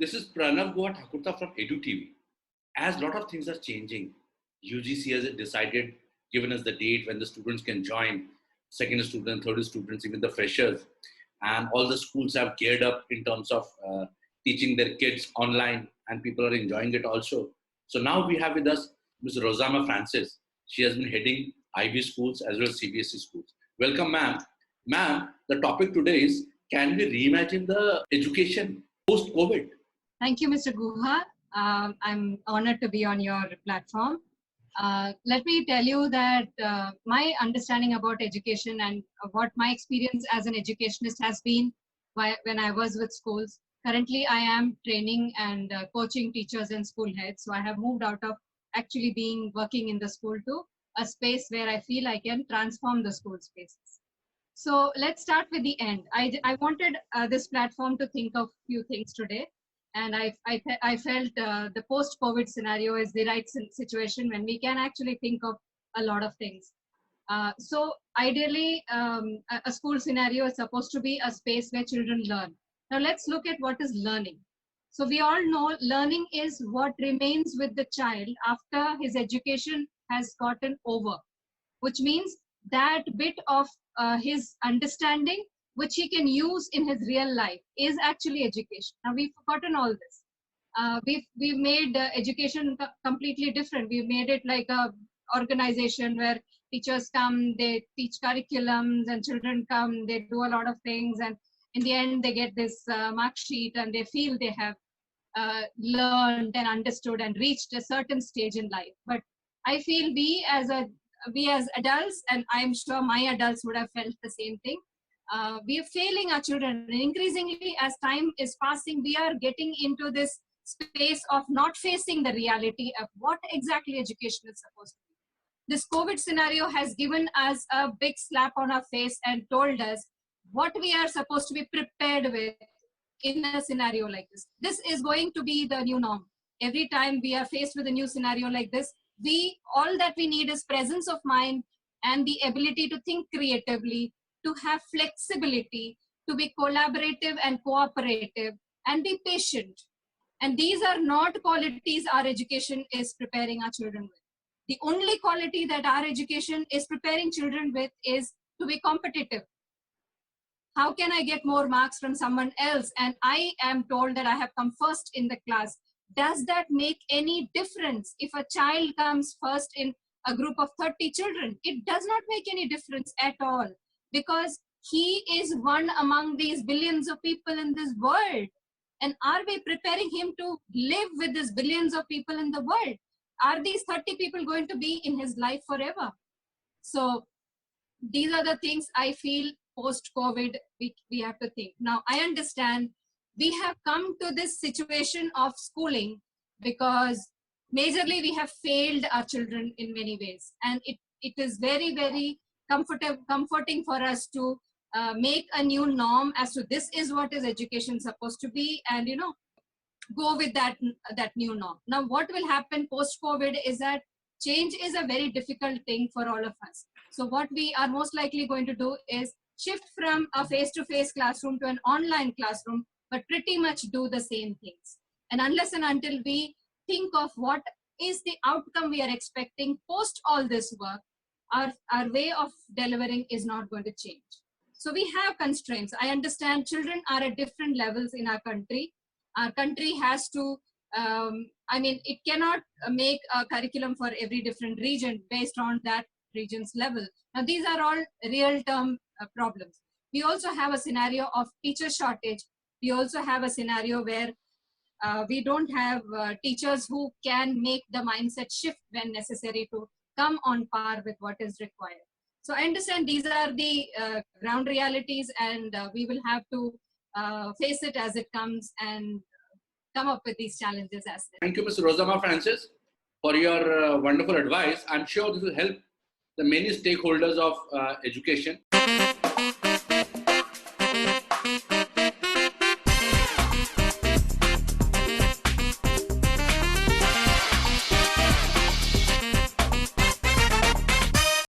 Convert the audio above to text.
This is Pranav Goa Thakurta from Edu TV. As a lot of things are changing, UGC has decided, given us the date when the students can join, second student, third students, even the freshers, and all the schools have geared up in terms of teaching their kids online, and people are enjoying it also. So now we have with us Ms. Rosama Francis. She has been heading IB schools as well as CBSE schools. Welcome, ma'am. Ma'am, the topic today is, can we reimagine the education post-COVID? Thank you, Mr. Guha. I'm honored to be on your platform. Let me tell you that my understanding about education and what my experience as an educationist has been when I was with schools. Currently, I am training and coaching teachers and school heads. So I have moved out of actually working in the school to a space where I feel I can transform the school spaces. So let's start with the end. I wanted this platform to think of few things today. And I felt the post-COVID scenario is the right situation when we can actually think of a lot of things. So ideally, a school scenario is supposed to be a space where children learn. Now let's look at what is learning. So we all know learning is what remains with the child after his education has gotten over, which means that bit of his understanding which he can use in his real life is actually education. Now we've forgotten all this. We've made education completely different. We've made it like a organization where teachers come, they teach curriculums, and children come, they do a lot of things, and in the end they get this mark sheet and they feel they have learned and understood and reached a certain stage in life. But I feel we as adults, and I'm sure my adults would have felt the same thing, we are failing our children. And increasingly, as time is passing, we are getting into this space of not facing the reality of what exactly education is supposed to be. This COVID scenario has given us a big slap on our face and told us what we are supposed to be prepared with in a scenario like this. This is going to be the new norm. Every time we are faced with a new scenario like this, all that we need is presence of mind and the ability to think creatively, to have flexibility, to be collaborative and cooperative, and be patient. And these are not qualities our education is preparing our children with. The only quality that our education is preparing children with is to be competitive. How can I get more marks from someone else? And I am told that I have come first in the class. Does that make any difference if a child comes first in a group of 30 children? It does not make any difference at all, because he is one among these billions of people in this world. And are we preparing him to live with these billions of people in the world? Are these 30 people going to be in his life forever? So these are the things I feel post-COVID we have to think. Now, I understand we have come to this situation of schooling because majorly we have failed our children in many ways. And it is very, very comforting for us to make a new norm as to this is what is education supposed to be, and go with that new norm. Now what will happen post COVID is that change is a very difficult thing for all of us. So what we are most likely going to do is shift from a face-to-face classroom to an online classroom, but pretty much do the same things. And unless and until we think of what is the outcome we are expecting post all this work, our way of delivering is not going to change. So we have constraints. I understand children are at different levels in our country. Our country has to, it cannot make a curriculum for every different region based on that region's level. Now, these are all real-term problems. We also have a scenario of teacher shortage. We also have a scenario where we don't have teachers who can make the mindset shift when necessary to come on par with what is required. So I understand these are the ground realities, and we will have to face it as it comes and come up with these challenges as well. Thank you, Ms. Rosama Francis, for your wonderful advice. I'm sure this will help the many stakeholders of education.